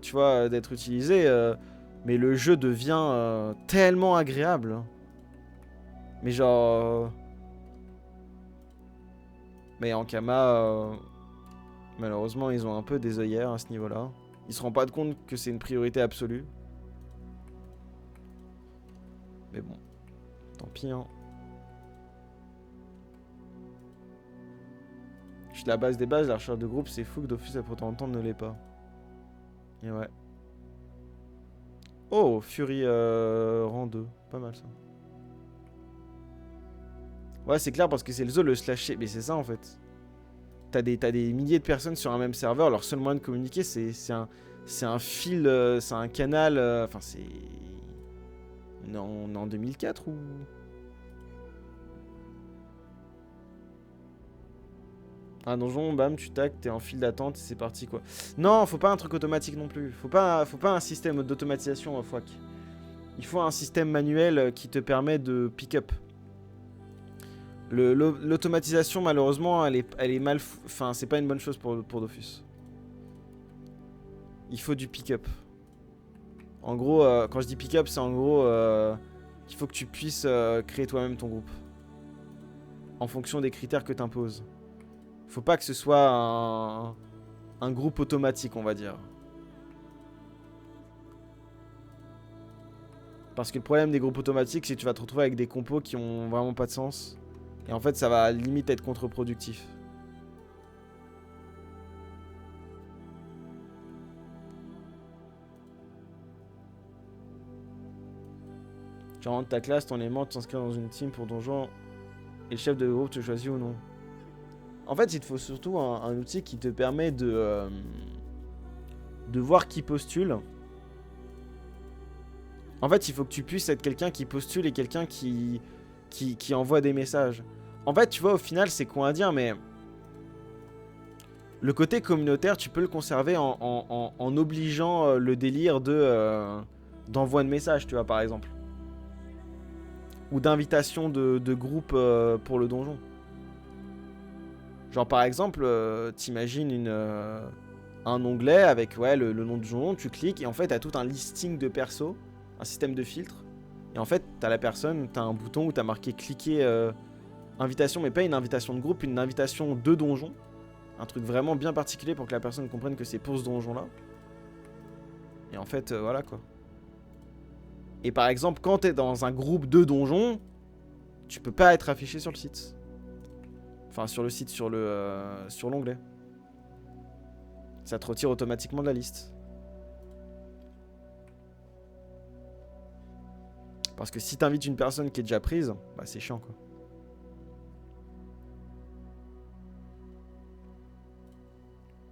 tu vois, d'être utilisé, mais le jeu devient tellement agréable. Mais genre... Mais Ankama, malheureusement, ils ont un peu des œillères à ce niveau-là. Ils se rendent pas compte que c'est une priorité absolue. Mais bon, tant pis, hein. Je suis la base des bases, la recherche de groupe, c'est fou que Dofus, pour autant ne l'est pas. Et ouais. Oh, Fury rang 2. Pas mal ça. Ouais, c'est clair parce que c'est le zoo, le slasher. Mais c'est ça en fait. T'as des milliers de personnes sur un même serveur. Leur seul moyen de communiquer, c'est un fil, c'est un canal. Enfin, c'est. On est en 2004 ou. Un donjon, bam, tu tac, t'es en file d'attente, c'est parti quoi. Non, faut pas un truc automatique non plus. Faut pas un système d'automatisation, Fouac. Il faut un système manuel qui te permet de pick-up. L'automatisation, malheureusement, elle est mal. Enfin, c'est pas une bonne chose pour Dofus. Il faut du pick-up. En gros, quand je dis pick-up, c'est en gros qu'il faut que tu puisses créer toi-même ton groupe. En fonction des critères que tu imposes. Faut pas que ce soit un groupe automatique, on va dire. Parce que le problème des groupes automatiques, c'est que tu vas te retrouver avec des compos qui ont vraiment pas de sens. Et en fait, ça va limite être contre-productif. Tu rentres ta classe, ton aimant, tu t'inscris dans une team pour donjon. Et le chef de groupe te choisit ou non. En fait, il te faut surtout un outil qui te permet de voir qui postule. En fait, il faut que tu puisses être quelqu'un qui postule et quelqu'un qui envoie des messages. En fait, tu vois, au final, c'est con à dire, mais le côté communautaire, tu peux le conserver en obligeant le délire d'envoi de messages, tu vois, par exemple. Ou d'invitation de groupe pour le donjon. Genre, par exemple, t'imagines un onglet avec ouais, le nom du donjon, tu cliques, et en fait, t'as tout un listing de persos, un système de filtres. Et en fait, t'as la personne, t'as un bouton où t'as marqué cliquer invitation, mais pas une invitation de groupe, une invitation de donjon. Un truc vraiment bien particulier pour que la personne comprenne que c'est pour ce donjon-là. Et en fait, voilà quoi. Et par exemple, quand t'es dans un groupe de donjons, tu peux pas être affiché sur le site. Enfin, sur le site, sur l'onglet. Ça te retire automatiquement de la liste. Parce que si t'invites une personne qui est déjà prise, bah c'est chiant quoi.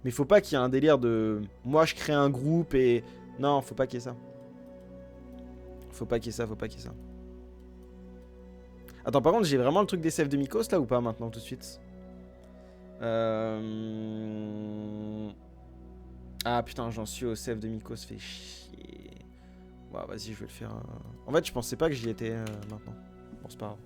Mais faut pas qu'il y ait un délire de... Moi je crée un groupe et... Non, faut pas qu'il y ait ça. Faut pas qu'il y ait ça, faut pas qu'il y ait ça. Attends, par contre, j'ai vraiment le truc des sèves de Mikos là ou pas maintenant tout de suite Ah putain, j'en suis au sève de Mikos, fait chier. Ouais, vas-y, je vais le faire. En fait, je pensais pas que j'y étais maintenant. Bon, c'est pas grave.